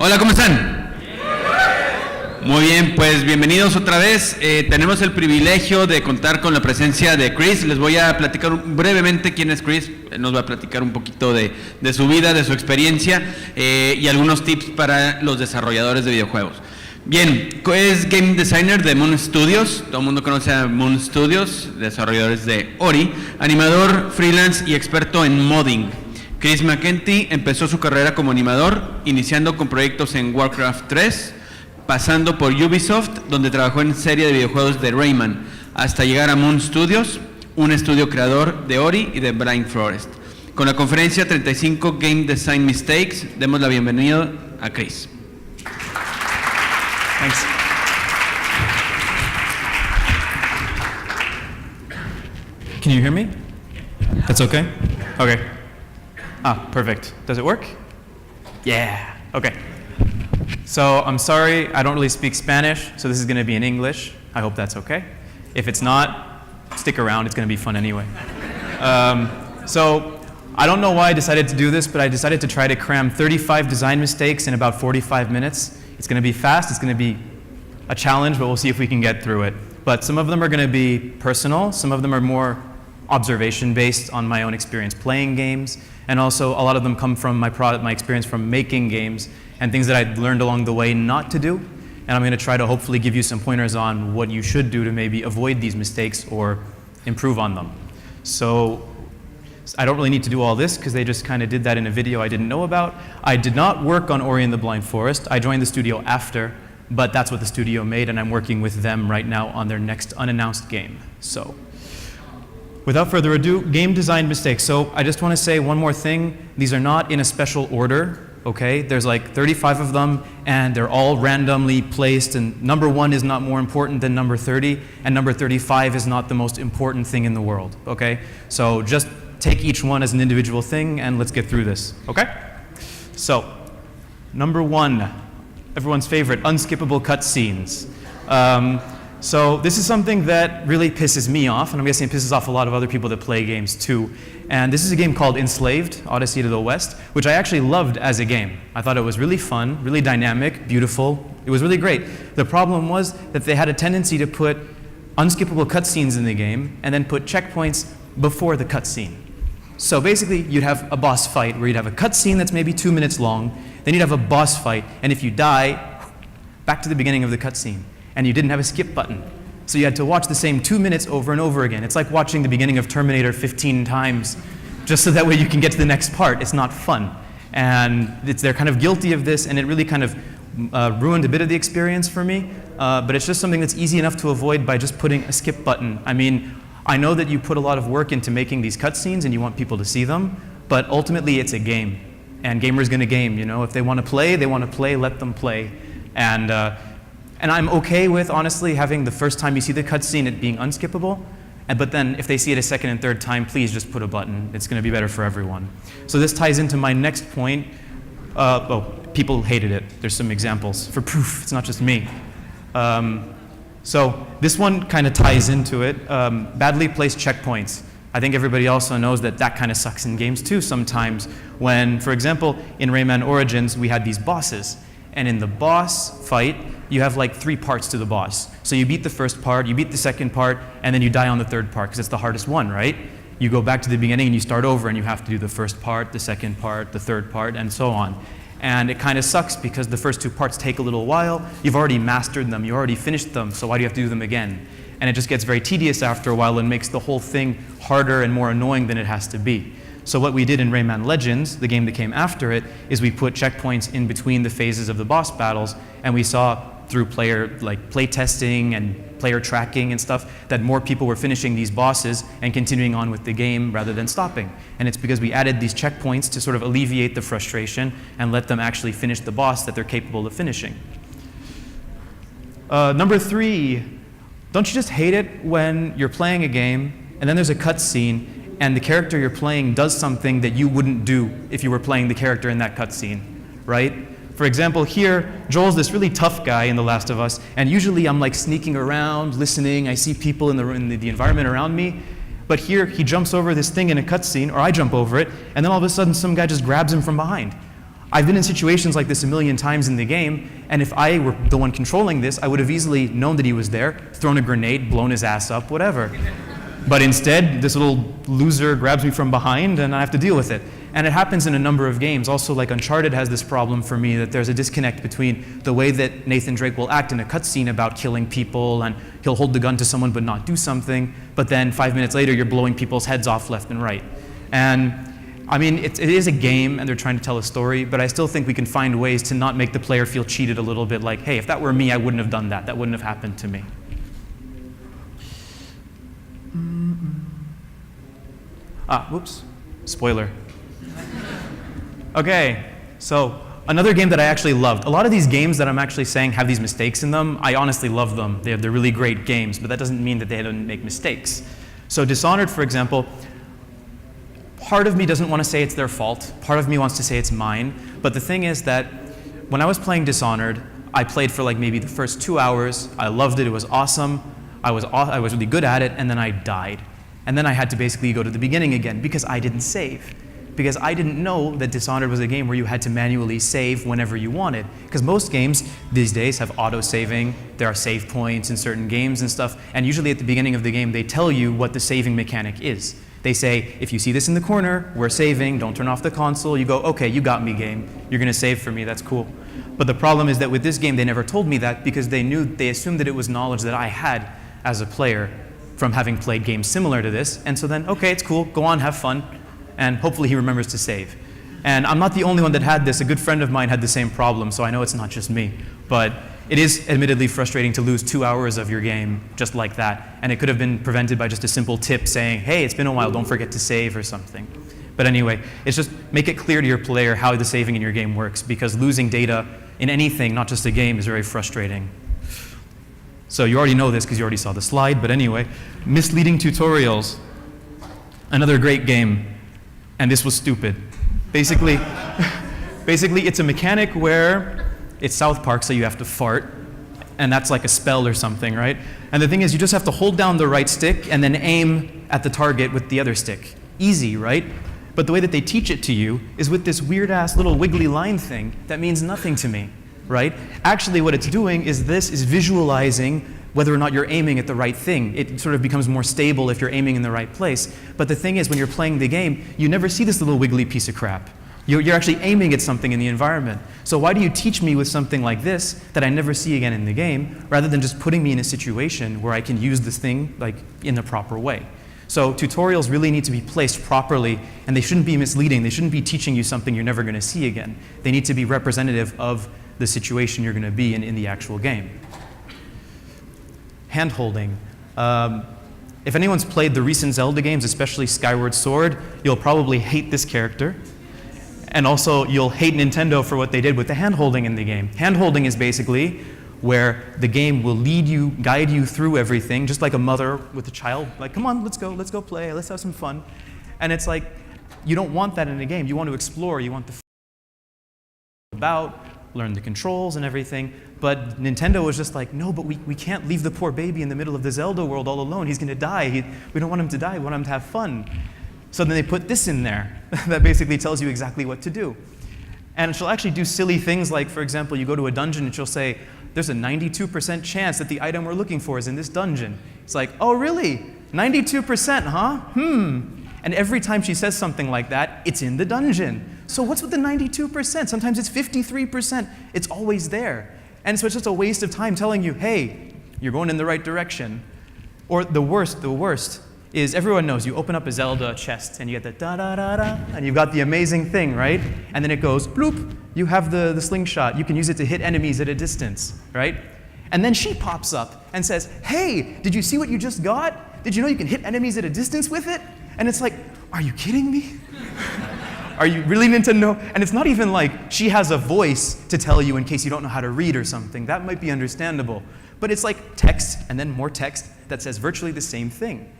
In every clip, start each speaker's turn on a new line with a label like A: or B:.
A: Hola, ¿cómo están? Muy bien, pues bienvenidos otra vez. Tenemos el privilegio de contar con la presencia de Chris. Les voy a platicar brevemente quién es Chris. Él nos va a platicar un poquito de su vida, de su experiencia y algunos tips para los desarrolladores de videojuegos. Bien, es Game Designer de Moon Studios. Todo el mundo conoce a Moon Studios, desarrolladores de Ori. Animador, freelance y experto en modding. Chris Mc Entee empezó su carrera como animador, iniciando con proyectos en Warcraft 3, pasando por Ubisoft, donde trabajó en serie de videojuegos de Rayman, hasta llegar a Moon Studios, un estudio creador de Ori y de Blind Forest. Con la conferencia 35 Game Design Mistakes, demos la bienvenida a Chris.
B: Thanks. Can you hear me? That's okay? Okay. Ah, perfect. Does it work? Yeah. Okay. So I'm sorry, I don't really speak Spanish, so this is going to be in English. I hope that's okay. If it's not, stick around. It's going to be fun anyway. So I don't know why I decided to do this, but I decided to try to cram 35 design mistakes in about 45 minutes. It's going to be fast. It's going to be a challenge, but we'll see if we can get through it. But some of them are going to be personal. Some of them are more observation-based on my own experience playing games. And also, a lot of them come from my experience from making games and things that I learned along the way not to do. And I'm going to try to hopefully give you some pointers on what you should do to maybe avoid these mistakes or improve on them. So I don't really need to do all this because they just kind of did that in a video I didn't know about. I did not work on Ori and the Blind Forest. I joined the studio after, but that's what the studio made, and I'm working with them right now on their next unannounced game. So without further ado, game design mistakes. So I just want to say one more thing. These are not in a special order, okay? There's like 35 of them, and they're all randomly placed, and number 1 is not more important than number 30, and number 35 is not the most important thing in the world, okay? So just take each one as an individual thing, and let's get through this, okay? So, number 1, everyone's favorite, unskippable cutscenes. So this is something that really pisses me off, and I'm guessing it pisses off a lot of other people that play games too. And this is a game called Enslaved, Odyssey to the West, which I actually loved as a game. I thought it was really fun, really dynamic, beautiful. It was really great. The problem was that they had a tendency to put unskippable cutscenes in the game and then put checkpoints before the cutscene. So basically, you'd have a boss fight where you'd have a cutscene that's maybe 2 minutes long, then you'd have a boss fight, and if you die, back to the beginning of the cutscene. And you didn't have a skip button. So you had to watch the same 2 minutes over and over again. It's like watching the beginning of Terminator 15 times, just so that way you can get to the next part. It's not fun. And they're kind of guilty of this, and it really kind of ruined a bit of the experience for me. But it's just something that's easy enough to avoid by just putting a skip button. I mean, I know that you put a lot of work into making these cutscenes and you want people to see them, but ultimately it's a game. And gamers gonna game, you know? If they want to play, let them play. And I'm okay with, honestly, having the first time you see the cutscene it being unskippable, but then if they see it a second and third time, please just put a button. It's going to be better for everyone. So this ties into my next point. People hated it. There's some examples for proof. It's not just me. So this one kind of ties into it. Badly placed checkpoints. I think everybody also knows that that kind of sucks in games too sometimes. When, for example, in Rayman Origins, we had these bosses. And in the boss fight, you have like 3 parts to the boss. So you beat the first part, you beat the second part, and then you die on the third part, because it's the hardest one, right? You go back to the beginning and you start over and you have to do the first part, the second part, the third part, and so on. And it kind of sucks because the first 2 parts take a little while. You've already mastered them, you already finished them, so why do you have to do them again? And it just gets very tedious after a while and makes the whole thing harder and more annoying than it has to be. So what we did in Rayman Legends, the game that came after it, is we put checkpoints in between the phases of the boss battles, and we saw through play testing and player tracking and stuff, that more people were finishing these bosses and continuing on with the game rather than stopping. And it's because we added these checkpoints to sort of alleviate the frustration and let them actually finish the boss that they're capable of finishing. Number 3, don't you just hate it when you're playing a game and then there's a cutscene and the character you're playing does something that you wouldn't do if you were playing the character in that cutscene, right? For example, here, Joel's this really tough guy in The Last of Us, and usually I'm like sneaking around, listening, I see people in the environment around me, but here he jumps over this thing in a cutscene, or I jump over it, and then all of a sudden some guy just grabs him from behind. I've been in situations like this a million times in the game, and if I were the one controlling this, I would have easily known that he was there, thrown a grenade, blown his ass up, whatever. But instead, this little loser grabs me from behind, and I have to deal with it. And it happens in a number of games. Also, like Uncharted has this problem for me, that there's a disconnect between the way that Nathan Drake will act in a cutscene about killing people, and he'll hold the gun to someone but not do something, but then 5 minutes later you're blowing people's heads off left and right. And I mean, it is a game and they're trying to tell a story, but I still think we can find ways to not make the player feel cheated a little bit, like, hey, if that were me, I wouldn't have done that. That wouldn't have happened to me. Whoops, spoiler. Okay, so another game that I actually loved. A lot of these games that I'm actually saying have these mistakes in them, I honestly love them. They're really great games, but that doesn't mean that they don't make mistakes. So Dishonored, for example, part of me doesn't want to say it's their fault. Part of me wants to say it's mine. But the thing is that when I was playing Dishonored, I played for like maybe the first 2 hours. I loved it. It was awesome. I was really good at it, and then I died. And then I had to basically go to the beginning again because I didn't save. Because I didn't know that Dishonored was a game where you had to manually save whenever you wanted. Because most games these days have auto-saving, there are save points in certain games and stuff, and usually at the beginning of the game they tell you what the saving mechanic is. They say, if you see this in the corner, we're saving, don't turn off the console. You go, okay, you got me, game. You're gonna save for me, that's cool. But the problem is that with this game they never told me that because they assumed that it was knowledge that I had as a player from having played games similar to this, and so then, okay, it's cool, go on, have fun, and hopefully he remembers to save. And I'm not the only one that had this. A good friend of mine had the same problem, so I know it's not just me. But it is admittedly frustrating to lose 2 hours of your game just like that, and it could have been prevented by just a simple tip saying, hey, it's been a while, don't forget to save or something. But anyway, it's just make it clear to your player how the saving in your game works, because losing data in anything, not just a game, is very frustrating. So you already know this because you already saw the slide, but anyway, misleading tutorials. Another great game, and this was stupid. Basically, it's a mechanic where it's South Park, so you have to fart, and that's like a spell or something, right? And the thing is, you just have to hold down the right stick and then aim at the target with the other stick. Easy, right? But the way that they teach it to you is with this weird-ass little wiggly line thing that means nothing to me, right? Actually, what it's doing is this is visualizing whether or not you're aiming at the right thing. It sort of becomes more stable if you're aiming in the right place. But the thing is, when you're playing the game, you never see this little wiggly piece of crap. You're actually aiming at something in the environment. So why do you teach me with something like this that I never see again in the game, rather than just putting me in a situation where I can use this thing like in the proper way? So tutorials really need to be placed properly, and they shouldn't be misleading. They shouldn't be teaching you something you're never going to see again. They need to be representative of the situation you're going to be in the actual game. Hand-holding. If anyone's played the recent Zelda games, especially Skyward Sword, you'll probably hate this character. And also, you'll hate Nintendo for what they did with the hand-holding in the game. Hand-holding is basically where the game will lead you, guide you through everything, just like a mother with a child. Like, come on, let's go play, let's have some fun. And it's like, you don't want that in a game. You want to explore, you want the about, learn the controls and everything. But Nintendo was just like, no, but we can't leave the poor baby in the middle of the Zelda world all alone. He's gonna die. We don't want him to die, we want him to have fun. So then they put this in there that basically tells you exactly what to do. And she'll actually do silly things like, for example, you go to a dungeon and she'll say, there's a 92% chance that the item we're looking for is in this dungeon. It's like, oh really? 92%, huh? And every time she says something like that, it's in the dungeon. So what's with the 92%? Sometimes it's 53%. It's always there. And so it's just a waste of time telling you, hey, you're going in the right direction. Or the worst is everyone knows you open up a Zelda chest and you get the da-da-da-da, and you've got the amazing thing, right? And then it goes bloop, you have the slingshot. You can use it to hit enemies at a distance, right? And then she pops up and says, hey, did you see what you just got? Did you know you can hit enemies at a distance with it? And it's like, are you kidding me? Are you really meant to know? And it's not even like she has a voice to tell you in case you don't know how to read or something. That might be understandable. But it's like text and then more text that says virtually the same thing.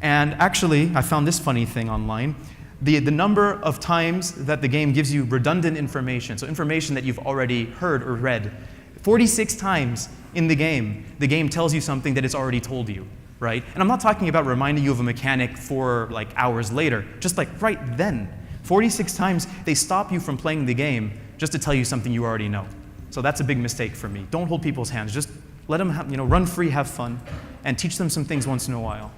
B: And actually, I found this funny thing online. The number of times that the game gives you redundant information, so information that you've already heard or read, 46 times in the game tells you something that it's already told you, right? And I'm not talking about reminding you of a mechanic for like hours later, just like right then. 46 times they stop you from playing the game just to tell you something you already know. So that's a big mistake for me. Don't hold people's hands. Just let them run free, have fun, and teach them some things once in a while.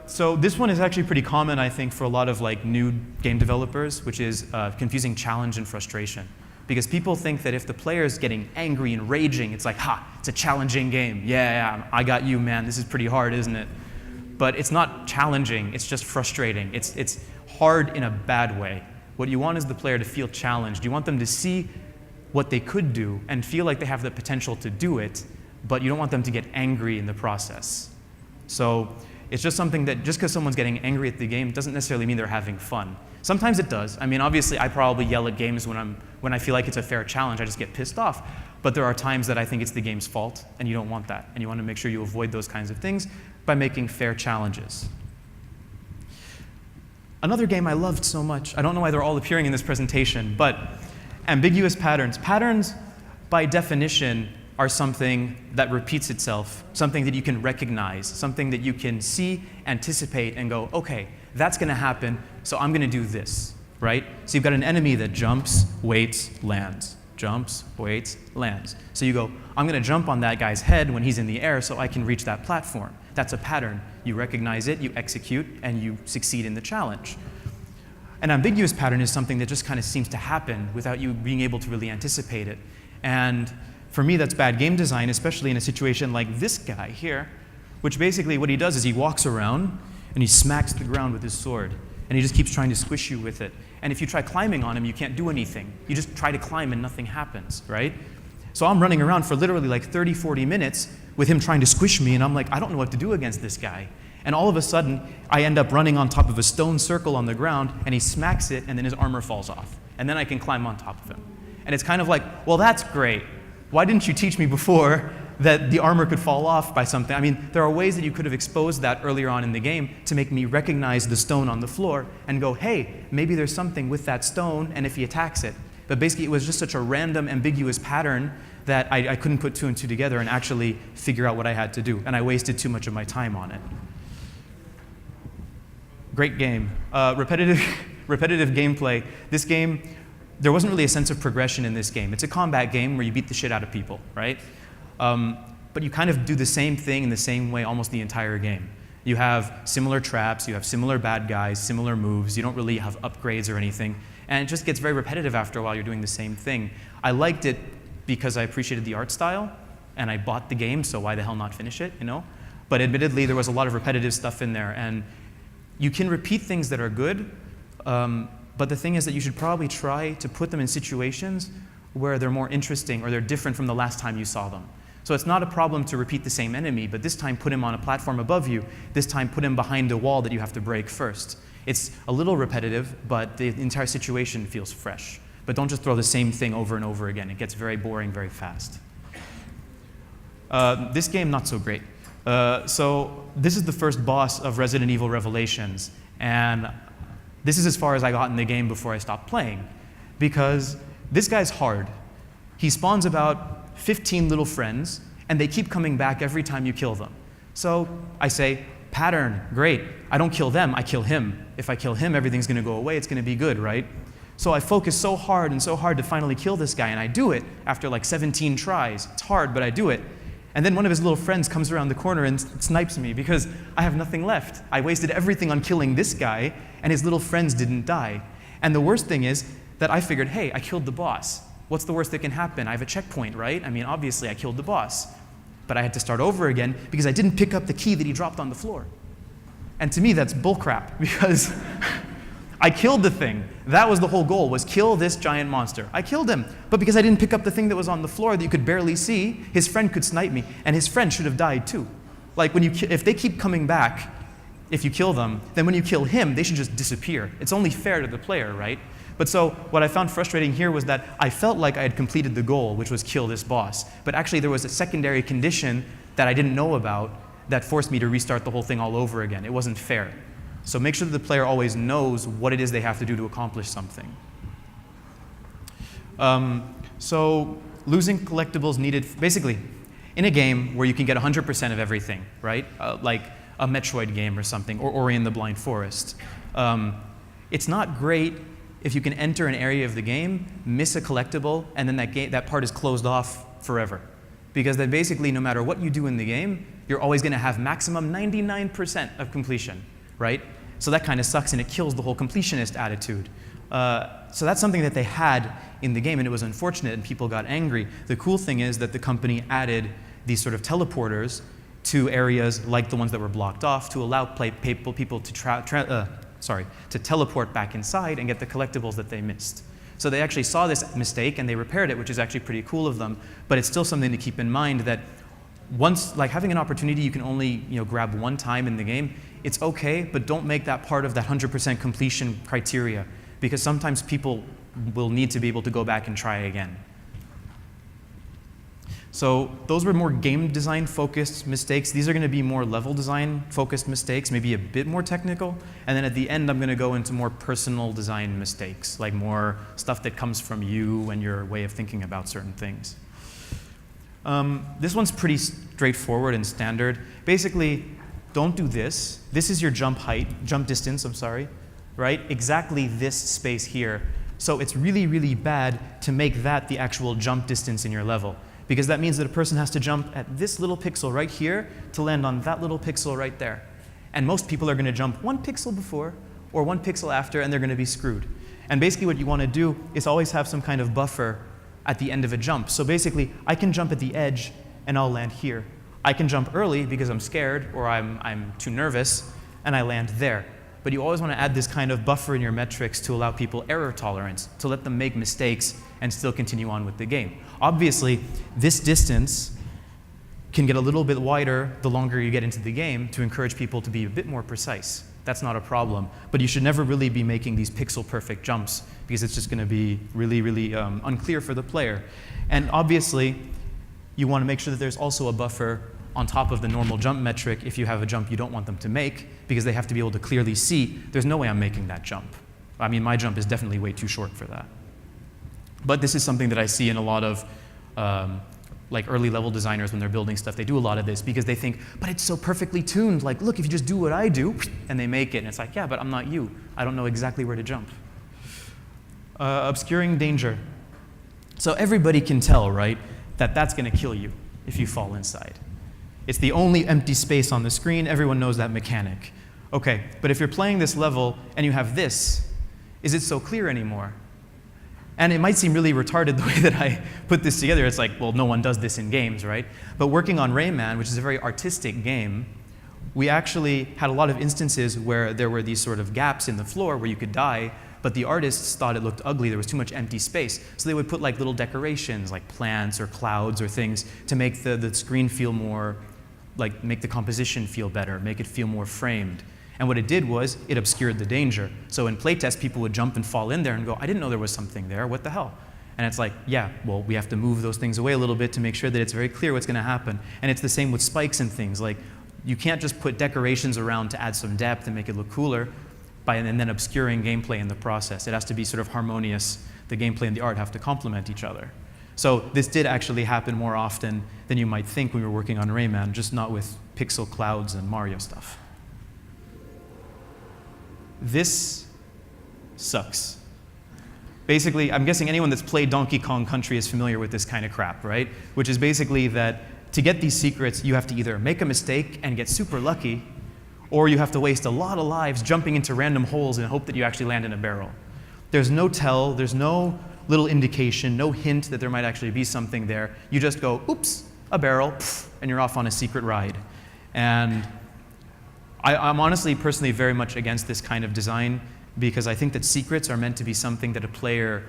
B: So this one is actually pretty common, I think, for a lot of like new game developers, which is confusing challenge and frustration. Because people think that if the player is getting angry and raging, it's like, ha, it's a challenging game. Yeah, I got you, man. This is pretty hard, isn't it? But it's not challenging. It's just frustrating. It's hard in a bad way. What you want is the player to feel challenged. You want them to see what they could do and feel like they have the potential to do it, but you don't want them to get angry in the process. So it's just something that just because someone's getting angry at the game doesn't necessarily mean they're having fun. Sometimes it does. I mean, obviously, I probably yell at games when I feel like it's a fair challenge. I just get pissed off. But there are times that I think it's the game's fault, and you don't want that. And you want to make sure you avoid those kinds of things by making fair challenges. Another game I loved so much, I don't know why they're all appearing in this presentation, but Ambiguous Patterns. Patterns, by definition, are something that repeats itself, something that you can recognize, something that you can see, anticipate, and go, okay, that's going to happen, so I'm going to do this, right? So you've got an enemy that jumps, waits, lands, jumps, waits, lands. So you go, I'm going to jump on that guy's head when he's in the air so I can reach that platform. That's a pattern. You recognize it, you execute, and you succeed in the challenge. An ambiguous pattern is something that just kind of seems to happen without you being able to really anticipate it. And for me, that's bad game design, especially in a situation like this guy here, which basically what he does is he walks around and he smacks the ground with his sword. And he just keeps trying to squish you with it. And if you try climbing on him, you can't do anything. You just try to climb and nothing happens, right? So I'm running around for literally like 30, 40 minutes with him trying to squish me, and I'm like, I don't know what to do against this guy. And all of a sudden, I end up running on top of a stone circle on the ground, and he smacks it, and then his armor falls off. And then I can climb on top of him. And it's kind of like, well, that's great. Why didn't you teach me before that the armor could fall off by something? I mean, there are ways that you could have exposed that earlier on in the game to make me recognize the stone on the floor and go, hey, maybe there's something with that stone, and if he attacks it. But basically, it was just such a random, ambiguous pattern that I couldn't put two and two together and actually figure out what I had to do. And I wasted too much of my time on it. Great game. Repetitive gameplay. This game, there wasn't really a sense of progression in this game. It's a combat game where you beat the shit out of people, right? But you kind of do the same thing in the same way almost the entire game. You have similar traps, you have similar bad guys, similar moves, you don't really have upgrades or anything, and it just gets very repetitive after a while. You're doing the same thing. I liked it because I appreciated the art style, and I bought the game, so why the hell not finish it, you know? But admittedly, there was a lot of repetitive stuff in there, and you can repeat things that are good, but the thing is that you should probably try to put them in situations where they're more interesting or they're different from the last time you saw them. So it's not a problem to repeat the same enemy, but this time put him on a platform above you. This time put him behind a wall that you have to break first. It's a little repetitive, but the entire situation feels fresh. But don't just throw the same thing over and over again. It gets very boring very fast. This game, not so great. So this is the first boss of Resident Evil Revelations, and this is as far as I got in the game before I stopped playing, because this guy's hard. He spawns about 15 little friends, and they keep coming back every time you kill them. So I say, pattern, great. I don't kill them, I kill him. If I kill him, everything's going to go away. It's going to be good, right? So I focus so hard to finally kill this guy, and I do it after like 17 tries. It's hard, but I do it. And then one of his little friends comes around the corner and snipes me because I have nothing left. I wasted everything on killing this guy, and his little friends didn't die. And the worst thing is that I figured, hey, I killed the boss. What's the worst that can happen? I have a checkpoint, right? I mean, obviously, I killed the boss. But I had to start over again because I didn't pick up the key that he dropped on the floor. And to me, that's bullcrap, because I killed the thing. That was the whole goal, was kill this giant monster. I killed him. But because I didn't pick up the thing that was on the floor that you could barely see, his friend could snipe me, and his friend should have died too. Like if they keep coming back, if you kill them, then when you kill him, they should just disappear. It's only fair to the player, right? But so what I found frustrating here was that I felt like I had completed the goal, which was kill this boss. But actually there was a secondary condition that I didn't know about that forced me to restart the whole thing all over again. It wasn't fair. So make sure that the player always knows what it is they have to do to accomplish something. So losing collectibles needed, basically, in a game where you can get 100% of everything, right? Like a Metroid game or something, or Ori and the Blind Forest. It's not great if you can enter an area of the game, miss a collectible, and then that part is closed off forever. Because then basically, no matter what you do in the game, you're always going to have maximum 99% of completion, right? So that kind of sucks, and it kills the whole completionist attitude. So that's something that they had in the game, and it was unfortunate, and people got angry. The cool thing is that the company added these sort of teleporters to areas like the ones that were blocked off to allow people to teleport back inside and get the collectibles that they missed. So they actually saw this mistake and they repaired it, which is actually pretty cool of them. But it's still something to keep in mind that once, like having an opportunity you can only grab one time in the game, it's okay, but don't make that part of that 100% completion criteria, because sometimes people will need to be able to go back and try again. So those were more game design focused mistakes. These are going to be more level design focused mistakes, maybe a bit more technical. And then at the end, I'm going to go into more personal design mistakes, like more stuff that comes from you and your way of thinking about certain things. This one's pretty straightforward and standard. Basically, don't do this. This is your jump distance, right? Exactly this space here. So it's really, really bad to make that the actual jump distance in your level, because that means that a person has to jump at this little pixel right here to land on that little pixel right there. And most people are going to jump one pixel before or one pixel after, and they're going to be screwed. And basically what you want to do is always have some kind of buffer at the end of a jump. So basically, I can jump at the edge and I'll land here. I can jump early because I'm scared or I'm too nervous, and I land there. But you always want to add this kind of buffer in your metrics to allow people error tolerance, to let them make mistakes and still continue on with the game. Obviously, this distance can get a little bit wider the longer you get into the game to encourage people to be a bit more precise. That's not a problem. But you should never really be making these pixel-perfect jumps, because it's just going to be really, really unclear for the player. And obviously, you want to make sure that there's also a buffer on top of the normal jump metric if you have a jump you don't want them to make, because they have to be able to clearly see, there's no way I'm making that jump. I mean, my jump is definitely way too short for that. But this is something that I see in a lot of like early level designers when they're building stuff. They do a lot of this because they think, but it's so perfectly tuned. Like, look, if you just do what I do, and they make it. And it's like, yeah, but I'm not you. I don't know exactly where to jump. Obscuring danger. So everybody can tell, right, that that's going to kill you if you fall inside. It's the only empty space on the screen. Everyone knows that mechanic. Okay, but if you're playing this level and you have this, is it so clear anymore? And it might seem really retarded the way that I put this together. It's like, well, no one does this in games, right? But working on Rayman, which is a very artistic game, we actually had a lot of instances where there were these sort of gaps in the floor where you could die, but the artists thought it looked ugly. There was too much empty space. So they would put like little decorations, like plants or clouds or things, to make the screen feel more, like make the composition feel better, make it feel more framed. And what it did was, it obscured the danger. So in playtest, people would jump and fall in there and go, I didn't know there was something there, what the hell? And it's like, yeah, well, we have to move those things away a little bit to make sure that it's very clear what's going to happen. And it's the same with spikes and things. Like, you can't just put decorations around to add some depth and make it look cooler, and then obscuring gameplay in the process. It has to be sort of harmonious. The gameplay and the art have to complement each other. So this did actually happen more often than you might think when we were working on Rayman, just not with pixel clouds and Mario stuff. This sucks. Basically, I'm guessing anyone that's played Donkey Kong Country is familiar with this kind of crap, right? Which is basically that to get these secrets, you have to either make a mistake and get super lucky, or you have to waste a lot of lives jumping into random holes and hope that you actually land in a barrel. There's no tell, there's no little indication, no hint that there might actually be something there. You just go, oops, a barrel, pff, and you're off on a secret ride. And I'm honestly, personally, very much against this kind of design, because I think that secrets are meant to be something that a player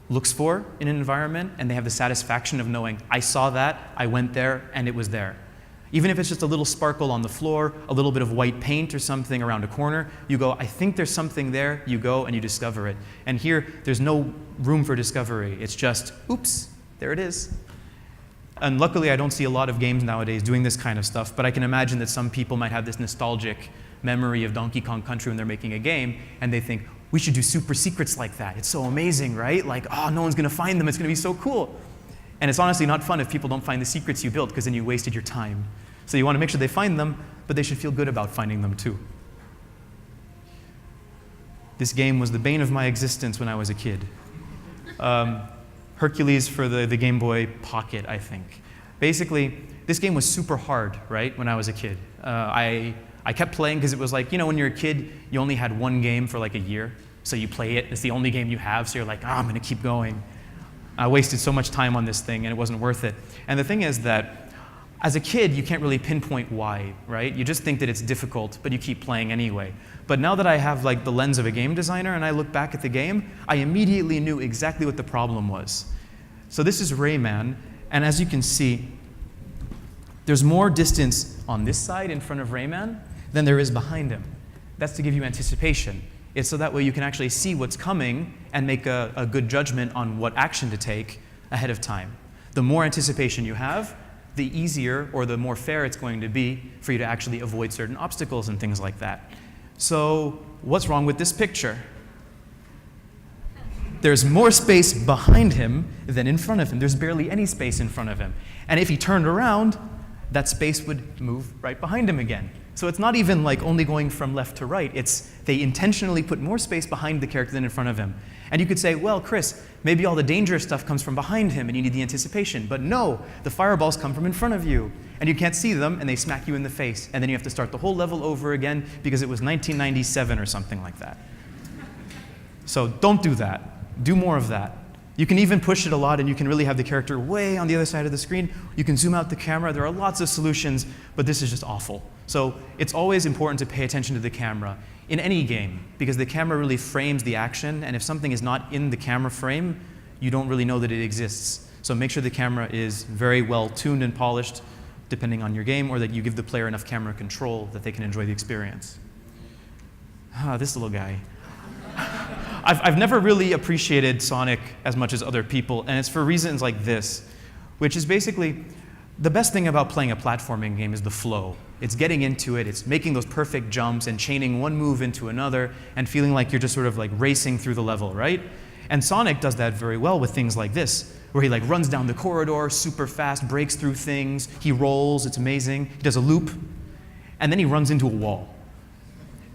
B: looks for in an environment, and they have the satisfaction of knowing, I saw that, I went there, and it was there. Even if it's just a little sparkle on the floor, a little bit of white paint or something around a corner, you go, I think there's something there, you go and you discover it. And here, there's no room for discovery. It's just, oops, there it is. And luckily, I don't see a lot of games nowadays doing this kind of stuff, but I can imagine that some people might have this nostalgic memory of Donkey Kong Country when they're making a game, and they think, we should do super secrets like that. It's so amazing, right? Like, oh, no one's gonna find them, it's gonna be so cool. And it's honestly not fun if people don't find the secrets you built, because then you wasted your time. So you want to make sure they find them, but they should feel good about finding them too. This game was the bane of my existence when I was a kid. Hercules for the Game Boy Pocket, I think. Basically, this game was super hard, right, when I was a kid. I kept playing because it was like, you know, when you're a kid, you only had one game for like a year. So you play it, it's the only game you have, so you're like, I'm gonna keep going. I wasted so much time on this thing and it wasn't worth it. And the thing is that as a kid, you can't really pinpoint why, right? You just think that it's difficult, but you keep playing anyway. But now that I have like the lens of a game designer and I look back at the game, I immediately knew exactly what the problem was. So this is Rayman, and as you can see, there's more distance on this side in front of Rayman than there is behind him. That's to give you anticipation. It's so that way you can actually see what's coming and make a good judgment on what action to take ahead of time. The more anticipation you have, the easier or the more fair it's going to be for you to actually avoid certain obstacles and things like that. So what's wrong with this picture? There's more space behind him than in front of him. There's barely any space in front of him. And if he turned around, that space would move right behind him again. So it's not even like only going from left to right. It's they intentionally put more space behind the character than in front of him. And you could say, well, Chris, maybe all the dangerous stuff comes from behind him and you need the anticipation. But no, the fireballs come from in front of you. And you can't see them and they smack you in the face. And then you have to start the whole level over again because it was 1997 or something like that. So don't do that. Do more of that. You can even push it a lot and you can really have the character way on the other side of the screen. You can zoom out the camera. There are lots of solutions, but this is just awful. So it's always important to pay attention to the camera in any game because the camera really frames the action, and if something is not in the camera frame, you don't really know that it exists. So make sure the camera is very well tuned and polished depending on your game, or that you give the player enough camera control that they can enjoy the experience. This little guy. I've never really appreciated Sonic as much as other people, and it's for reasons like this, which is basically the best thing about playing a platforming game is the flow. It's getting into it, it's making those perfect jumps and chaining one move into another and feeling like you're just sort of like racing through the level, right? And Sonic does that very well with things like this, where he like runs down the corridor super fast, breaks through things, he rolls, it's amazing, he does a loop, and then he runs into a wall.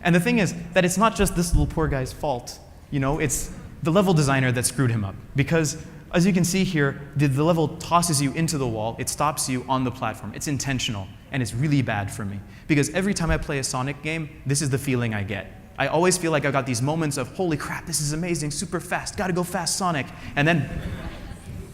B: And the thing is that it's not just this little poor guy's fault. You know, it's the level designer that screwed him up. Because, as you can see here, the level tosses you into the wall. It stops you on the platform. It's intentional, and it's really bad for me. Because every time I play a Sonic game, this is the feeling I get. I always feel like I've got these moments of, holy crap, this is amazing, super fast, gotta go fast, Sonic. And then,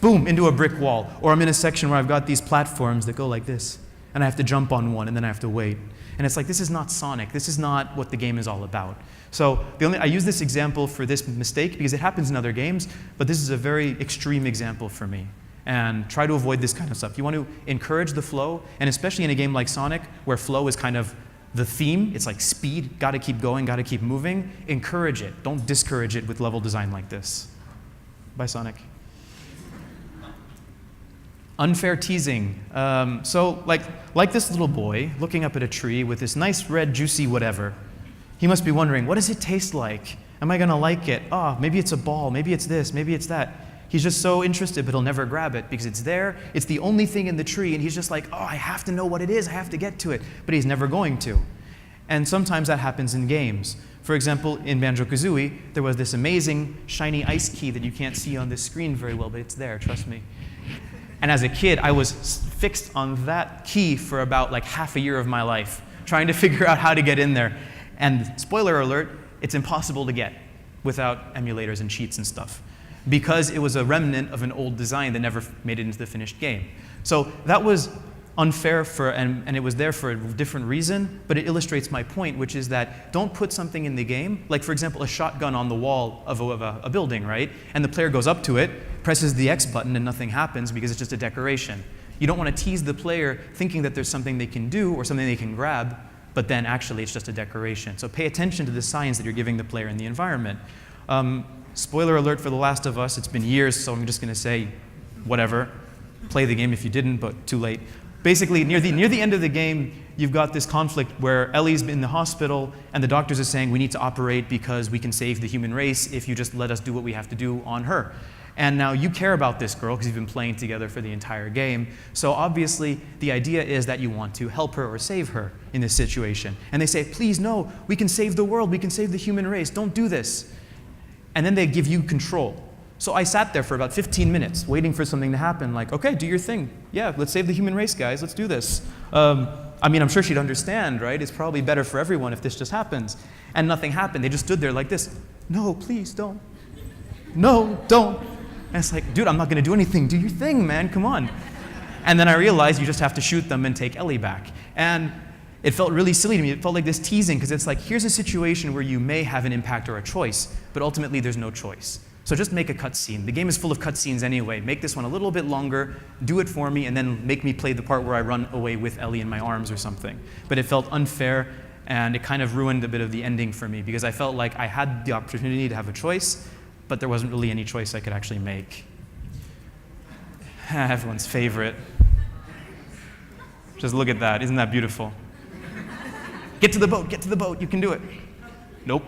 B: boom, into a brick wall. Or I'm in a section where I've got these platforms that go like this. And I have to jump on one, and then I have to wait. And it's like, this is not Sonic. This is not what the game is all about. So I use this example for this mistake because it happens in other games, but this is a very extreme example for me. And try to avoid this kind of stuff. You want to encourage the flow, and especially in a game like Sonic, where flow is kind of the theme. It's like speed, gotta keep going, gotta keep moving. Encourage it. Don't discourage it with level design like this. Bye, Sonic. Unfair teasing. So like this little boy looking up at a tree with this nice red juicy whatever, he must be wondering, what does it taste like? Am I gonna like it? Oh, maybe it's a ball, maybe it's this, maybe it's that. He's just so interested, but he'll never grab it because it's there, it's the only thing in the tree, and he's just like, oh, I have to know what it is, I have to get to it, but he's never going to. And sometimes that happens in games. For example, in Banjo-Kazooie, there was this amazing shiny ice key that you can't see on this screen very well, but it's there, trust me. And as a kid, I was fixed on that key for about like half a year of my life, trying to figure out how to get in there. And spoiler alert, it's impossible to get without emulators and cheats and stuff, because it was a remnant of an old design that never made it into the finished game. So that was unfair and it was there for a different reason, but it illustrates my point, which is that don't put something in the game, like for example, a shotgun on the wall of a building, right? And the player goes up to it, presses the X button, and nothing happens because it's just a decoration. You don't want to tease the player thinking that there's something they can do or something they can grab, but then actually it's just a decoration. So pay attention to the signs that you're giving the player in the environment. Spoiler alert for The Last of Us, it's been years, so I'm just going to say whatever. Play the game if you didn't, but too late. Basically, near the end of the game, you've got this conflict where Ellie's in the hospital, and the doctors are saying, we need to operate because we can save the human race if you just let us do what we have to do on her. And now you care about this girl because you've been playing together for the entire game. So obviously, the idea is that you want to help her or save her in this situation. And they say, please, no, we can save the world, we can save the human race, don't do this. And then they give you control. So I sat there for about 15 minutes waiting for something to happen, like, okay, do your thing. Yeah, let's save the human race, guys, let's do this. I mean, I'm sure she'd understand, right? It's probably better for everyone if this just happens. And nothing happened, they just stood there like this. No, please, don't. No, don't. And it's like, dude, I'm not gonna do anything, do your thing, man, come on. And then I realized you just have to shoot them and take Ellie back. And it felt really silly to me. It felt like this teasing, because it's like, here's a situation where you may have an impact or a choice, but ultimately there's no choice. So just make a cutscene. The game is full of cutscenes anyway. Make this one a little bit longer, do it for me, and then make me play the part where I run away with Ellie in my arms or something. But it felt unfair, and it kind of ruined a bit of the ending for me, because I felt like I had the opportunity to have a choice, but there wasn't really any choice I could actually make. Everyone's favorite. Just look at that, isn't that beautiful? Get to the boat, you can do it. Nope.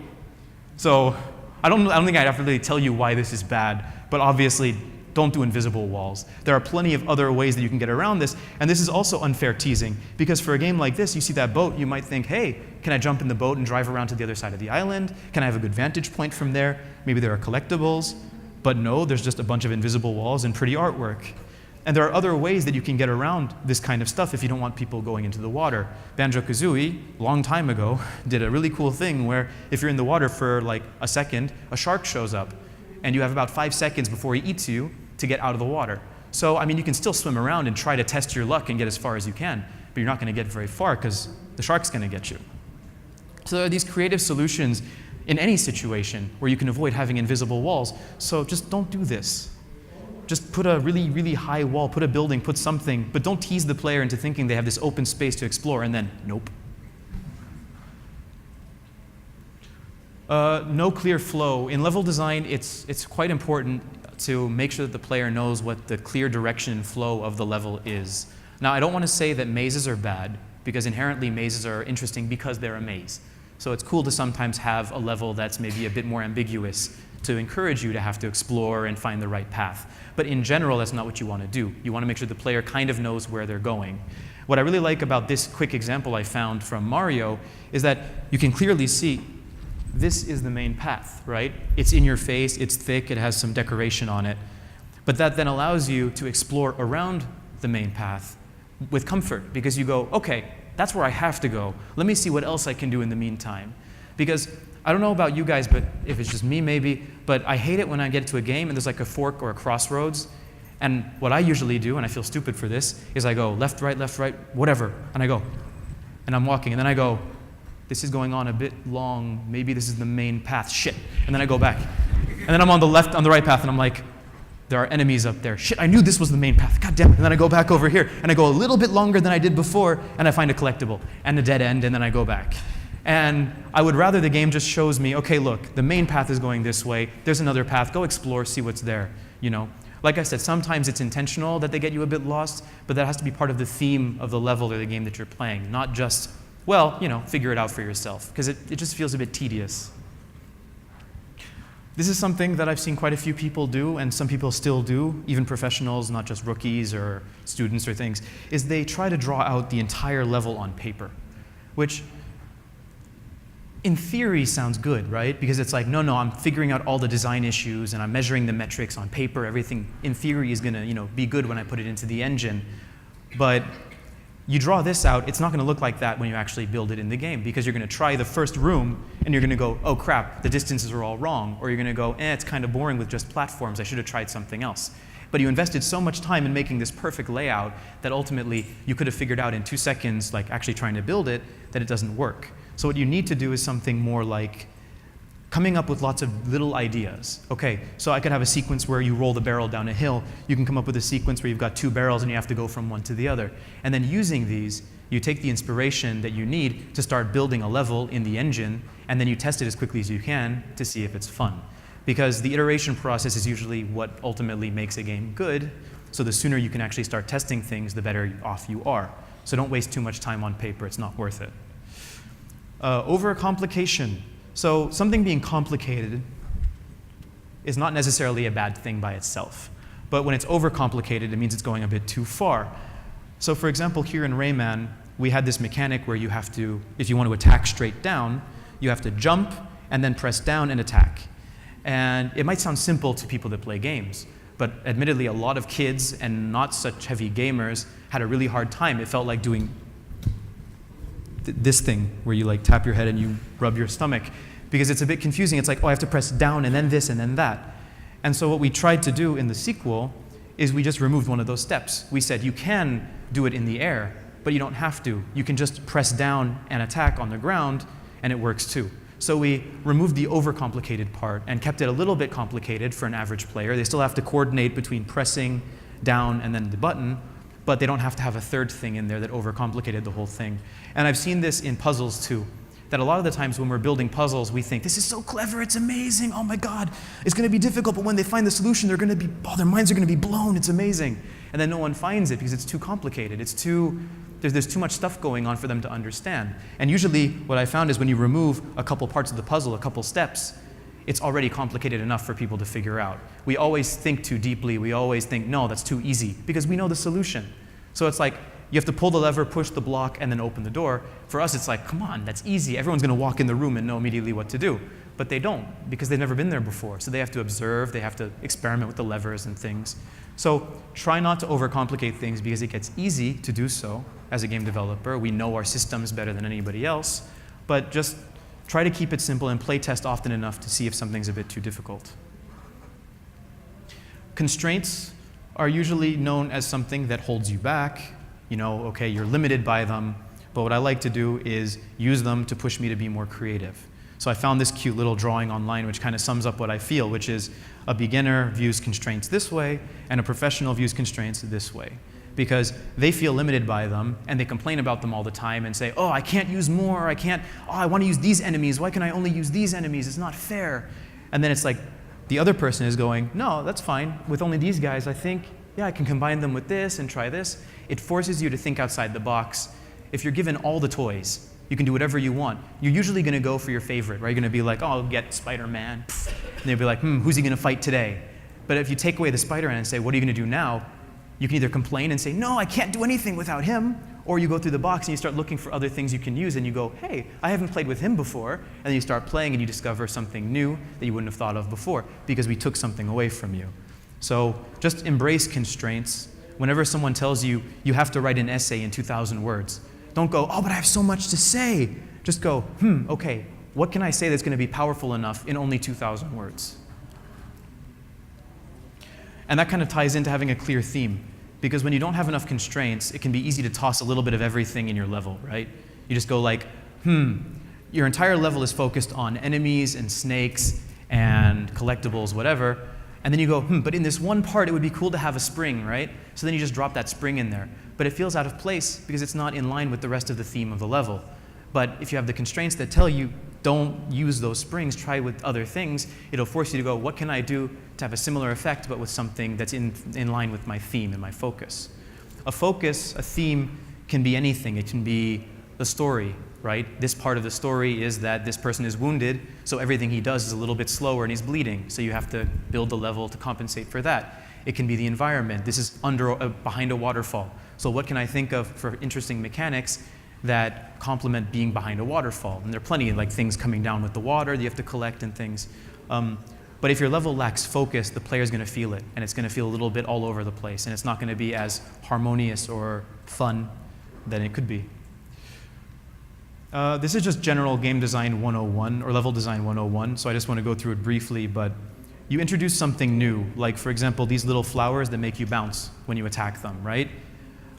B: So, I don't think I'd have to really tell you why this is bad, but obviously, don't do invisible walls. There are plenty of other ways that you can get around this, and this is also unfair teasing, because for a game like this, you see that boat, you might think, hey, can I jump in the boat and drive around to the other side of the island? Can I have a good vantage point from there? Maybe there are collectibles, but no, there's just a bunch of invisible walls and pretty artwork. And there are other ways that you can get around this kind of stuff if you don't want people going into the water. Banjo-Kazooie, long time ago, did a really cool thing where if you're in the water for like a second, a shark shows up, and you have about 5 seconds before he eats you to get out of the water. So, I mean, you can still swim around and try to test your luck and get as far as you can, but you're not going to get very far because the shark's going to get you. So there are these creative solutions in any situation where you can avoid having invisible walls. So just don't do this. Just put a really, really high wall, put a building, put something, but don't tease the player into thinking they have this open space to explore, and then, nope. No clear flow. In level design, it's quite important to make sure that the player knows what the clear direction and flow of the level is. Now, I don't want to say that mazes are bad, because inherently mazes are interesting because they're a maze. So it's cool to sometimes have a level that's maybe a bit more ambiguous to encourage you to have to explore and find the right path. But in general, that's not what you want to do. You want to make sure the player kind of knows where they're going. What I really like about this quick example I found from Mario is that you can clearly see this is the main path, right? It's in your face, it's thick, it has some decoration on it. But that then allows you to explore around the main path with comfort, because you go, okay, that's where I have to go. Let me see what else I can do in the meantime. Because I don't know about you guys, but if it's just me maybe, but I hate it when I get to a game and there's like a fork or a crossroads. And what I usually do, and I feel stupid for this, is I go left, right, whatever, and I go. And I'm walking, and then I go, this is going on a bit long, maybe this is the main path, shit. And then I go back. And then I'm on the right path, and I'm like, there are enemies up there. Shit, I knew this was the main path, god damn it. And then I go back over here, and I go a little bit longer than I did before, and I find a collectible, and a dead end, and then I go back. And I would rather the game just shows me, okay, look, the main path is going this way, there's another path, go explore, see what's there, you know. Like I said, sometimes it's intentional that they get you a bit lost, but that has to be part of the theme of the level or the game that you're playing, not just, well, you know, figure it out for yourself, because it just feels a bit tedious. This is something that I've seen quite a few people do, and some people still do, even professionals, not just rookies or students or things, is they try to draw out the entire level on paper, which in theory sounds good, right? Because it's like, no, I'm figuring out all the design issues and I'm measuring the metrics on paper. Everything in theory is gonna, be good when I put it into the engine. But you draw this out, it's not gonna look like that when you actually build it in the game, because you're gonna try the first room and you're gonna go, oh crap, the distances are all wrong. Or you're gonna go, it's kind of boring with just platforms. I should have tried something else. But you invested so much time in making this perfect layout that ultimately you could have figured out in 2 seconds, like actually trying to build it, that it doesn't work. So what you need to do is something more like coming up with lots of little ideas. Okay, so I could have a sequence where you roll the barrel down a hill. You can come up with a sequence where you've got 2 barrels and you have to go from one to the other. And then using these, you take the inspiration that you need to start building a level in the engine, and then you test it as quickly as you can to see if it's fun. Because the iteration process is usually what ultimately makes a game good, so the sooner you can actually start testing things, the better off you are. So don't waste too much time on paper, it's not worth it. Overcomplication. So something being complicated is not necessarily a bad thing by itself. But when it's overcomplicated, it means it's going a bit too far. So for example, here in Rayman, we had this mechanic where you have to, if you want to attack straight down, you have to jump and then press down and attack. And it might sound simple to people that play games, but admittedly a lot of kids and not such heavy gamers had a really hard time. It felt like doing this thing where you like tap your head and you rub your stomach, because it's a bit confusing. It's like, oh, I have to press down and then this and then that. And so what we tried to do in the sequel is we just removed one of those steps. We said you can do it in the air, but you don't have to. You can just press down and attack on the ground, and it works too. So we removed the overcomplicated part and kept it a little bit complicated for an average player. They still have to coordinate between pressing down and then the button, but they don't have to have a third thing in there that overcomplicated the whole thing. And I've seen this in puzzles too, that a lot of the times when we're building puzzles, we think, this is so clever, it's amazing, oh my God, it's gonna be difficult, but when they find the solution, they're gonna be, oh, their minds are gonna be blown, it's amazing. And then no one finds it because it's too complicated. It's too, there's too much stuff going on for them to understand. And usually what I found is when you remove a couple parts of the puzzle, a couple steps, it's already complicated enough for people to figure out. We always think too deeply. We always think, no, that's too easy, because we know the solution. So it's like, you have to pull the lever, push the block, and then open the door. For us, it's like, come on, that's easy. Everyone's going to walk in the room and know immediately what to do. But they don't, because they've never been there before. So they have to observe, they have to experiment with the levers and things. So try not to overcomplicate things, because it gets easy to do so as a game developer. We know our systems better than anybody else. But just try to keep it simple and play test often enough to see if something's a bit too difficult. Constraints are usually known as something that holds you back. You know, okay, you're limited by them, but what I like to do is use them to push me to be more creative. So I found this cute little drawing online which kind of sums up what I feel, which is a beginner views constraints this way and a professional views constraints this way. Because they feel limited by them and they complain about them all the time and say, oh, I can't use more, I want to use these enemies, why can I only use these enemies, it's not fair. And then it's like, the other person is going, no, that's fine, with only these guys, I think, yeah, I can combine them with this and try this. It forces you to think outside the box. If you're given all the toys, you can do whatever you want. You're usually going to go for your favorite, right? You're going to be like, oh, I'll get Spider-Man. And they'll be like, who's he going to fight today? But if you take away the Spider-Man and say, what are you going to do now? You can either complain and say, no, I can't do anything without him. Or you go through the box and you start looking for other things you can use and you go, hey, I haven't played with him before. And then you start playing and you discover something new that you wouldn't have thought of before because we took something away from you. So just embrace constraints. Whenever someone tells you you have to write an essay in 2,000 words, don't go, oh, but I have so much to say. Just go, okay, what can I say that's going to be powerful enough in only 2,000 words? And that kind of ties into having a clear theme. Because when you don't have enough constraints, it can be easy to toss a little bit of everything in your level, right? You just go like, your entire level is focused on enemies and snakes and collectibles, whatever. And then you go, but in this one part, it would be cool to have a spring, right? So then you just drop that spring in there. But it feels out of place because it's not in line with the rest of the theme of the level. But if you have the constraints that tell you, don't use those springs, try with other things, it'll force you to go, what can I do to have a similar effect, but with something that's in line with my theme and my focus? A theme, can be anything. It can be the story, right? This part of the story is that this person is wounded, so everything he does is a little bit slower and he's bleeding, so you have to build the level to compensate for that. It can be the environment. This is behind a waterfall. So what can I think of for interesting mechanics that complement being behind a waterfall? And there are plenty, like things coming down with the water that you have to collect and things. But if your level lacks focus, the player's going to feel it, and it's going to feel a little bit all over the place, and it's not going to be as harmonious or fun than it could be. This is just general game design 101, or level design 101, so I just want to go through it briefly, but you introduce something new, like for example, these little flowers that make you bounce when you attack them, right?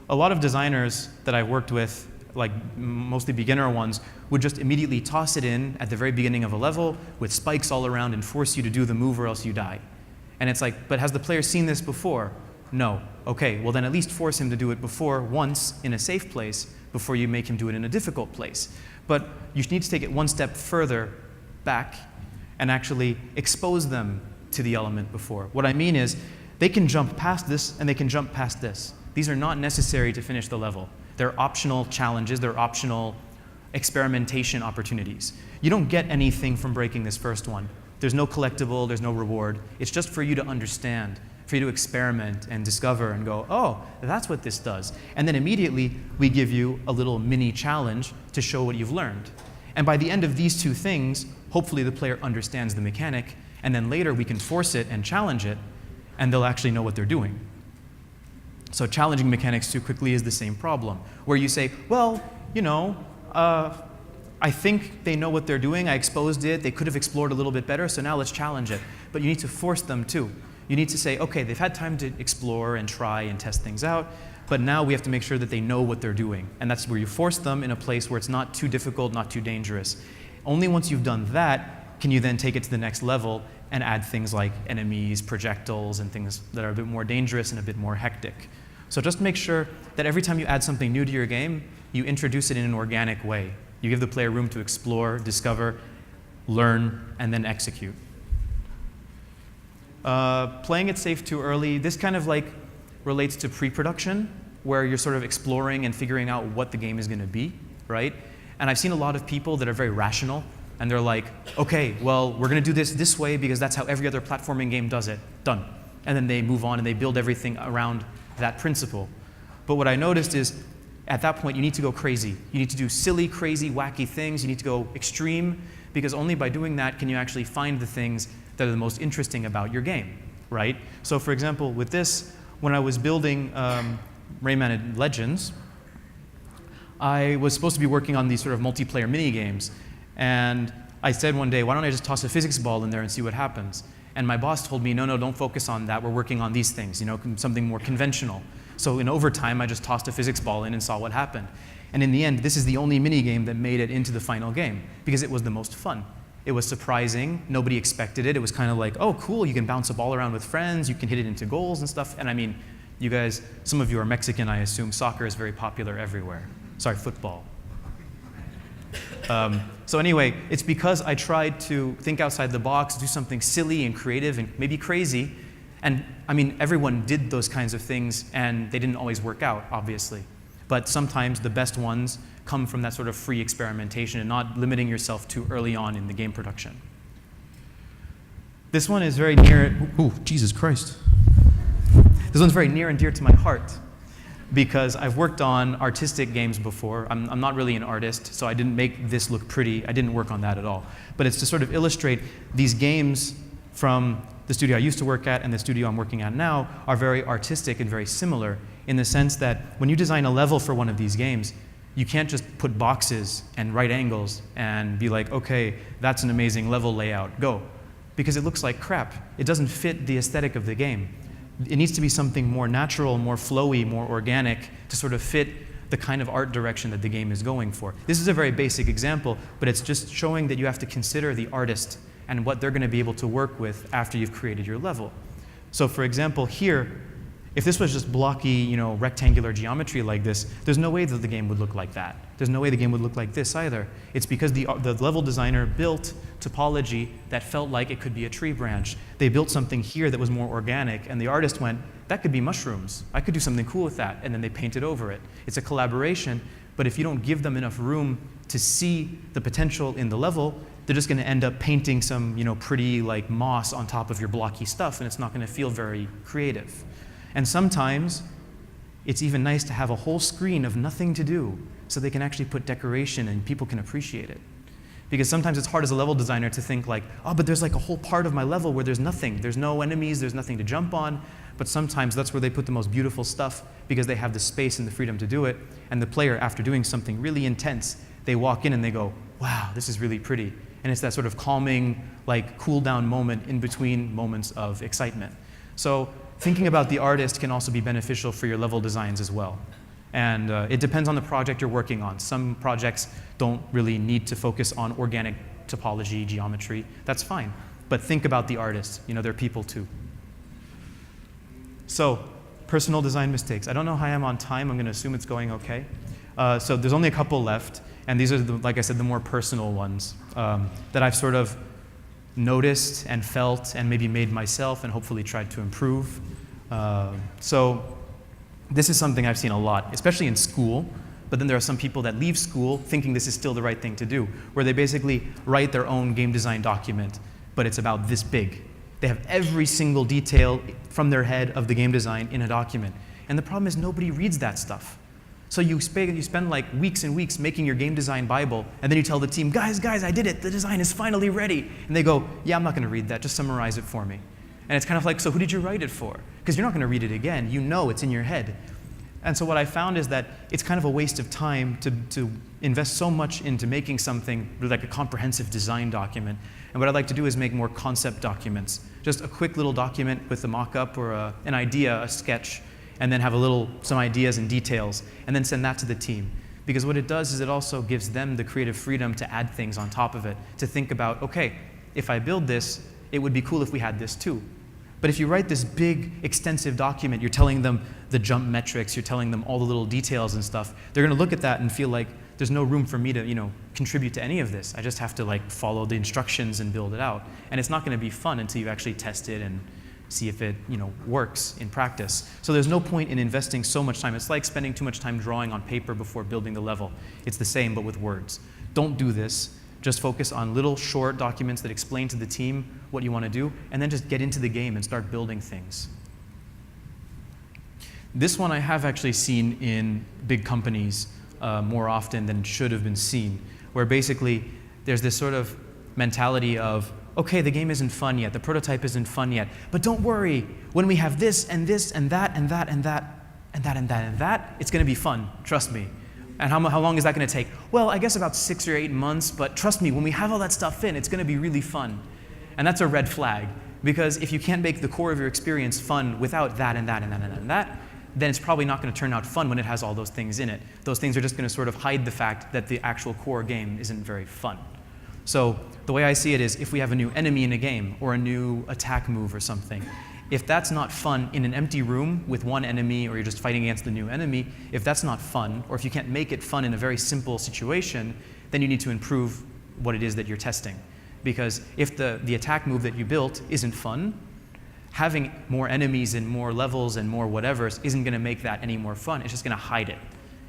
B: A lot of designers that I've worked with, like mostly beginner ones, would just immediately toss it in at the very beginning of a level with spikes all around and force you to do the move or else you die. And it's like, but has the player seen this before? No. Okay, well then at least force him to do it before once in a safe place before you make him do it in a difficult place. But you need to take it one step further back and actually expose them to the element before. What I mean is, they can jump past this and they can jump past this. These are not necessary to finish the level. They're optional challenges, they're optional experimentation opportunities. You don't get anything from breaking this first one. There's no collectible, there's no reward. It's just for you to understand, for you to experiment and discover and go, oh, that's what this does. And then immediately we give you a little mini challenge to show what you've learned. And by the end of these two things, hopefully the player understands the mechanic, and then later we can force it and challenge it, and they'll actually know what they're doing. So challenging mechanics too quickly is the same problem, where you say, well, you know, I think they know what they're doing, I exposed it, they could have explored a little bit better, so now let's challenge it. But you need to force them too. You need to say, okay, they've had time to explore and try and test things out, but now we have to make sure that they know what they're doing. And that's where you force them in a place where it's not too difficult, not too dangerous. Only once you've done that can you then take it to the next level and add things like enemies, projectiles, and things that are a bit more dangerous and a bit more hectic. So just make sure that every time you add something new to your game, you introduce it in an organic way. You give the player room to explore, discover, learn, and then execute. Playing it safe too early, this kind of like relates to pre-production, where you're sort of exploring and figuring out what the game is going to be, right? And I've seen a lot of people that are very rational, and they're like, okay, well, we're going to do this way because that's how every other platforming game does it. Done. And then they move on and they build everything around that principle. But what I noticed is, at that point, you need to go crazy. You need to do silly, crazy, wacky things. You need to go extreme, because only by doing that can you actually find the things that are the most interesting about your game, right? So for example, with this, when I was building Rayman Legends, I was supposed to be working on these sort of multiplayer mini games. And I said one day, why don't I just toss a physics ball in there and see what happens? And my boss told me, no, don't focus on that. We're working on these things, you know, something more conventional. So in overtime, I just tossed a physics ball in and saw what happened. And in the end, this is the only mini game that made it into the final game, because it was the most fun. It was surprising. Nobody expected it. It was kind of like, oh, cool, you can bounce a ball around with friends. You can hit it into goals and stuff. And I mean, you guys, some of you are Mexican, I assume. Soccer is very popular everywhere. Sorry, football. So anyway, it's because I tried to think outside the box, do something silly and creative and maybe crazy. And I mean, everyone did those kinds of things, and they didn't always work out, obviously. But sometimes the best ones come from that sort of free experimentation and not limiting yourself too early on in the game production. This one is very near, ooh, Jesus Christ. This one's very near and dear to my heart, because I've worked on artistic games before. I'm not really an artist, so I didn't make this look pretty. I didn't work on that at all. But it's to sort of illustrate these games from the studio I used to work at and the studio I'm working at now are very artistic and very similar, in the sense that when you design a level for one of these games, you can't just put boxes and right angles and be like, okay, that's an amazing level layout, go. Because it looks like crap. It doesn't fit the aesthetic of the game. It needs to be something more natural, more flowy, more organic to sort of fit the kind of art direction that the game is going for. This is a very basic example, but it's just showing that you have to consider the artist and what they're going to be able to work with after you've created your level. So for example, here, if this was just blocky, you know, rectangular geometry like this, there's no way that the game would look like that. There's no way the game would look like this either. It's because the level designer built topology that felt like it could be a tree branch. They built something here that was more organic, and the artist went, that could be mushrooms. I could do something cool with that, and then they painted over it. It's a collaboration, but if you don't give them enough room to see the potential in the level, they're just going to end up painting some, you know, pretty like moss on top of your blocky stuff, and it's not going to feel very creative. And sometimes it's even nice to have a whole screen of nothing to do so they can actually put decoration and people can appreciate it. Because sometimes it's hard as a level designer to think like, oh, but there's like a whole part of my level where there's nothing. There's no enemies, there's nothing to jump on. But sometimes that's where they put the most beautiful stuff because they have the space and the freedom to do it. And the player, after doing something really intense, they walk in and they go, wow, this is really pretty. And it's that sort of calming, like cool down moment in between moments of excitement. So thinking about the artist can also be beneficial for your level designs as well. And it depends on the project you're working on. Some projects don't really need to focus on organic topology, geometry. That's fine. But think about the artist. You know, they're people too. So, personal design mistakes. I don't know how I'm on time. I'm going to assume it's going okay. So there's only a couple left. And these are, like I said, the more personal ones that I've sort of noticed and felt and maybe made myself and hopefully tried to improve. So this is something I've seen a lot, especially in school. But then there are some people that leave school thinking this is still the right thing to do, where they basically write their own game design document, but it's about this big. They have every single detail from their head of the game design in a document. And the problem is nobody reads that stuff. So you spend like weeks and weeks making your game design Bible, and then you tell the team, guys, I did it. The design is finally ready. And they go, yeah, I'm not going to read that. Just summarize it for me. And it's kind of like, so who did you write it for? Because you're not going to read it again. You know it's in your head. And so what I found is that it's kind of a waste of time to invest so much into making something like a comprehensive design document. And what I'd like to do is make more concept documents. Just a quick little document with a mock-up or an idea, a sketch, and then have some ideas and details, and then send that to the team. Because what it does is it also gives them the creative freedom to add things on top of it, to think about, okay, if I build this, it would be cool if we had this too. But if you write this big, extensive document, you're telling them the jump metrics, you're telling them all the little details and stuff, they're going to look at that and feel like there's no room for me to, contribute to any of this. I just have to follow the instructions and build it out. And it's not going to be fun until you actually test it and see if it, works in practice. So there's no point in investing so much time. It's like spending too much time drawing on paper before building the level. It's the same, but with words. Don't do this. Just focus on little short documents that explain to the team what you want to do, and then just get into the game and start building things. This one I have actually seen in big companies more often than should have been seen, where basically there's this sort of mentality of, okay, the game isn't fun yet, the prototype isn't fun yet, but don't worry, when we have this and this and that and that and that and that and that and that, it's going to be fun, trust me. And how long is that going to take? Well, I guess about 6 or 8 months, but trust me, when we have all that stuff in, it's going to be really fun. And that's a red flag, because if you can't make the core of your experience fun without that and that and that and that and that, then it's probably not going to turn out fun when it has all those things in it. Those things are just going to sort of hide the fact that the actual core game isn't very fun. So the way I see it is, if we have a new enemy in a game or a new attack move or something, if that's not fun in an empty room with one enemy, or you're just fighting against the new enemy, if that's not fun, or if you can't make it fun in a very simple situation, then you need to improve what it is that you're testing. Because if the attack move that you built isn't fun, having more enemies and more levels and more whatevers isn't going to make that any more fun. It's just going to hide it.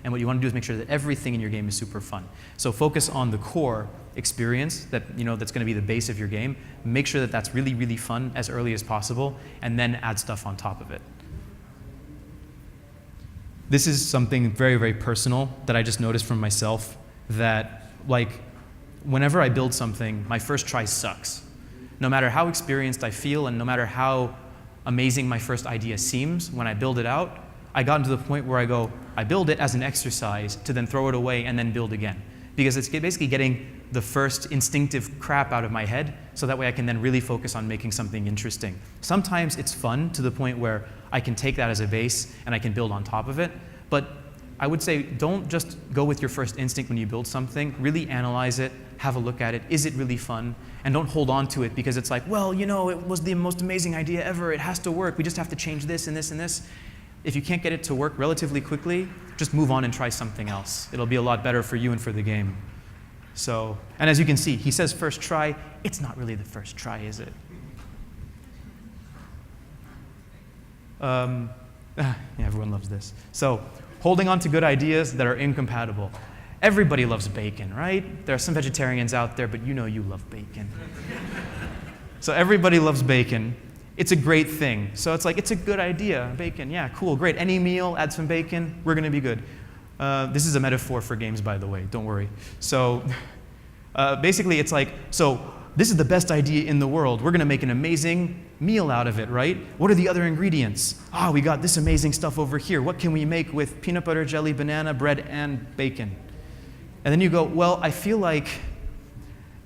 B: And what you want to do is make sure that everything in your game is super fun. So focus on the core experience that's going to be the base of your game. Make sure that that's really, really fun as early as possible, and then add stuff on top of it. This is something very, very personal that I just noticed from myself, that whenever I build something, my first try sucks. No matter how experienced I feel and no matter how amazing my first idea seems, when I build it out, I got to the point where I build it as an exercise to then throw it away and then build again. Because it's basically getting the first instinctive crap out of my head, so that way I can then really focus on making something interesting. Sometimes it's fun to the point where I can take that as a base and I can build on top of it. But I would say don't just go with your first instinct when you build something. Really analyze it, have a look at it. Is it really fun? And don't hold on to it because it's like, well, it was the most amazing idea ever. It has to work. We just have to change this and this and this. If you can't get it to work relatively quickly, just move on and try something else. It'll be a lot better for you and for the game. So, and as you can see, he says first try. It's not really the first try, is it? Yeah, everyone loves this. So, holding on to good ideas that are incompatible. Everybody loves bacon, right? There are some vegetarians out there, but you love bacon. So everybody loves bacon. It's a great thing. So it's like, it's a good idea. Bacon, yeah, cool, great. Any meal, add some bacon, we're going to be good. This is a metaphor for games, by the way, don't worry. So basically, it's like, so this is the best idea in the world. We're going to make an amazing meal out of it, right? What are the other ingredients? We got this amazing stuff over here. What can we make with peanut butter, jelly, banana, bread, and bacon? And then you go, well, I feel like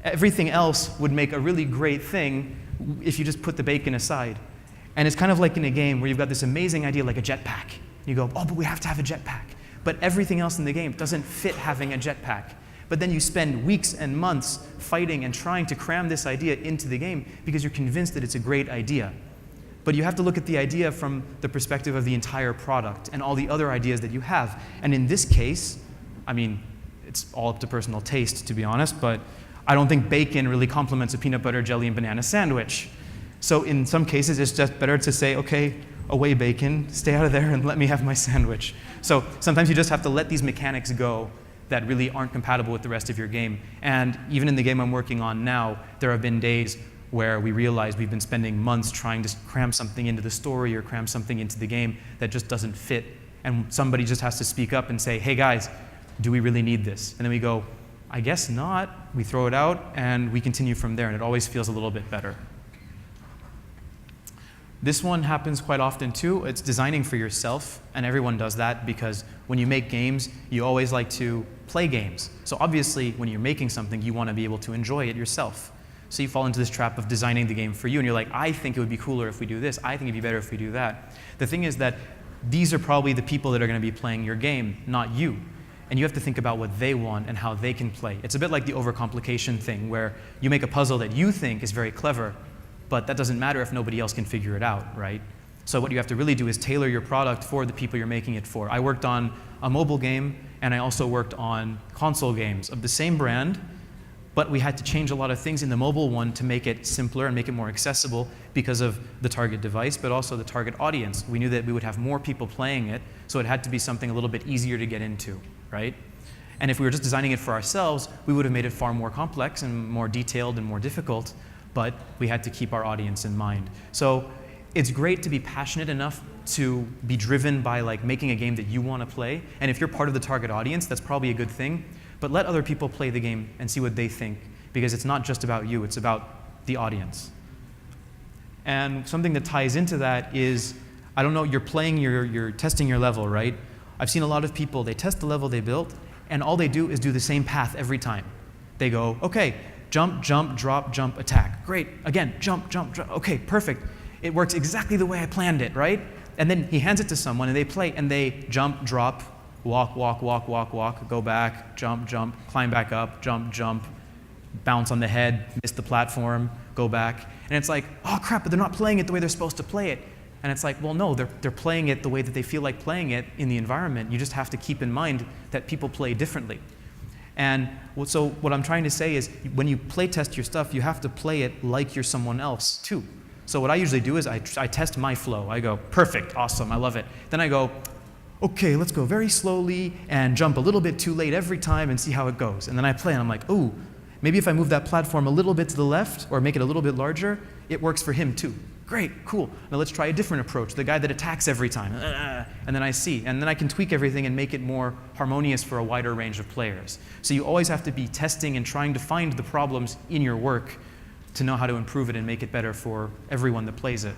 B: Everything else would make a really great thing if you just put the bacon aside. And it's kind of like in a game where you've got this amazing idea like a jetpack. You go, oh, but we have to have a jetpack. But everything else in the game doesn't fit having a jetpack. But then you spend weeks and months fighting and trying to cram this idea into the game because you're convinced that it's a great idea. But you have to look at the idea from the perspective of the entire product and all the other ideas that you have. And in this case, I mean, it's all up to personal taste, to be honest, but I don't think bacon really complements a peanut butter, jelly, and banana sandwich. So in some cases, it's just better to say, okay, away bacon, stay out of there and let me have my sandwich. So sometimes you just have to let these mechanics go that really aren't compatible with the rest of your game. And even in the game I'm working on now, there have been days where we realize we've been spending months trying to cram something into the story or cram something into the game that just doesn't fit. And somebody just has to speak up and say, hey guys, do we really need this? And then we go, I guess not. We throw it out and we continue from there, and it always feels a little bit better. This one happens quite often too. It's designing for yourself, and everyone does that because when you make games, you always like to play games. So obviously, when you're making something, you want to be able to enjoy it yourself. So you fall into this trap of designing the game for you, and you're like, I think it would be cooler if we do this. I think it'd be better if we do that. The thing is that these are probably the people that are going to be playing your game, not you. And you have to think about what they want and how they can play. It's a bit like the overcomplication thing, where you make a puzzle that you think is very clever, but that doesn't matter if nobody else can figure it out, right? So what you have to really do is tailor your product for the people you're making it for. I worked on a mobile game, and I also worked on console games of the same brand, but we had to change a lot of things in the mobile one to make it simpler and make it more accessible because of the target device, but also the target audience. We knew that we would have more people playing it, so it had to be something a little bit easier to get into, right? And if we were just designing it for ourselves, we would have made it far more complex and more detailed and more difficult, but we had to keep our audience in mind. So it's great to be passionate enough to be driven by like making a game that you want to play. And if you're part of the target audience, that's probably a good thing. But let other people play the game and see what they think, because it's not just about you, it's about the audience. And something that ties into that is, I don't know, you're testing your level, right? I've seen a lot of people, they test the level they built, and all they do is do the same path every time. They go, okay, jump, jump, drop, jump, attack. Great, again, jump, jump, drop. Okay, perfect. It works exactly the way I planned it, right? And then he hands it to someone, and they play, and they jump, drop, walk, walk, walk, walk, walk, go back, jump, jump, climb back up, jump, jump, bounce on the head, miss the platform, go back. And it's like, oh crap, but they're not playing it the way they're supposed to play it. And it's like, well, no, they're playing it the way that they feel like playing it in the environment. You just have to keep in mind that people play differently. And so what I'm trying to say is, when you play test your stuff, you have to play it like you're someone else too. So what I usually do is I test my flow. I go, perfect, awesome, I love it. Then I go, okay, let's go very slowly and jump a little bit too late every time and see how it goes. And then I play and I'm like, ooh, maybe if I move that platform a little bit to the left or make it a little bit larger, it works for him too. Great, cool. Now let's try a different approach, the guy that attacks every time. And then I see. And then I can tweak everything and make it more harmonious for a wider range of players. So you always have to be testing and trying to find the problems in your work to know how to improve it and make it better for everyone that plays it.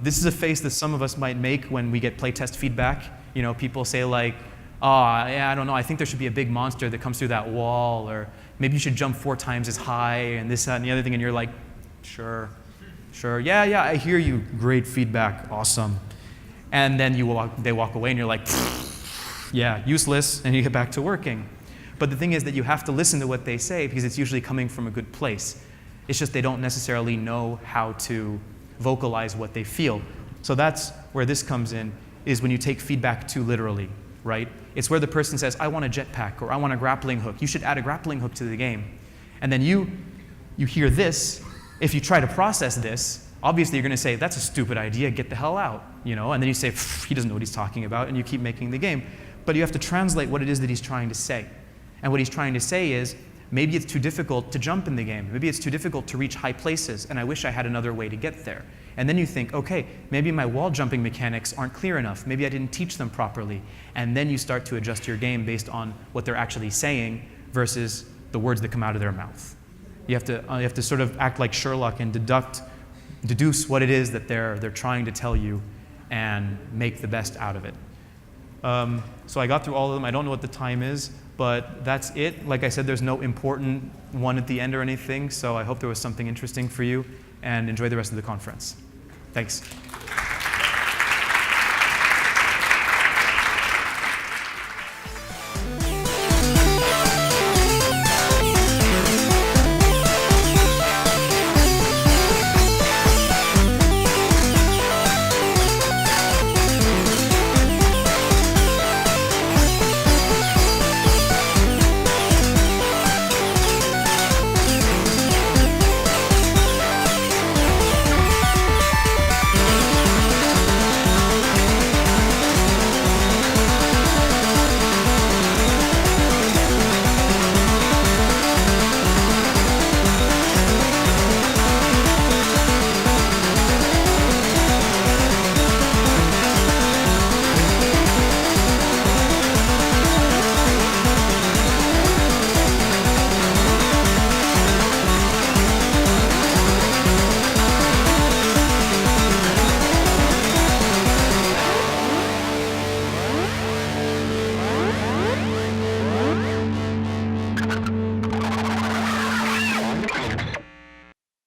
B: This is a face that some of us might make when we get playtest feedback. You know, people say like, oh, yeah, I don't know, I think there should be a big monster that comes through that wall, or maybe you should jump 4 times as high, and this, that, and the other thing, and you're like, sure, yeah, I hear you, great feedback, awesome. And then they walk away, and you're like, yeah, useless, and you get back to working. But the thing is that you have to listen to what they say, because it's usually coming from a good place. It's just they don't necessarily know how to vocalize what they feel. So that's where this comes in, is when you take feedback too literally, right? It's where the person says, I want a jetpack, or I want a grappling hook. You should add a grappling hook to the game. And then you hear this. If you try to process this, obviously you're going to say, that's a stupid idea, get the hell out, you know? And then you say, he doesn't know what he's talking about, and you keep making the game. But you have to translate what it is that he's trying to say. And what he's trying to say is, maybe it's too difficult to jump in the game. Maybe it's too difficult to reach high places, and I wish I had another way to get there. And then you think, okay, maybe my wall jumping mechanics aren't clear enough. Maybe I didn't teach them properly. And then you start to adjust your game based on what they're actually saying versus the words that come out of their mouth. You have to sort of act like Sherlock and deduce what it is that they're trying to tell you and make the best out of it. So I got through all of them. I don't know what the time is, But that's it. Like I said, there's no important one at the end or anything, so I hope there was something interesting for you, and enjoy the rest of the conference. Thanks.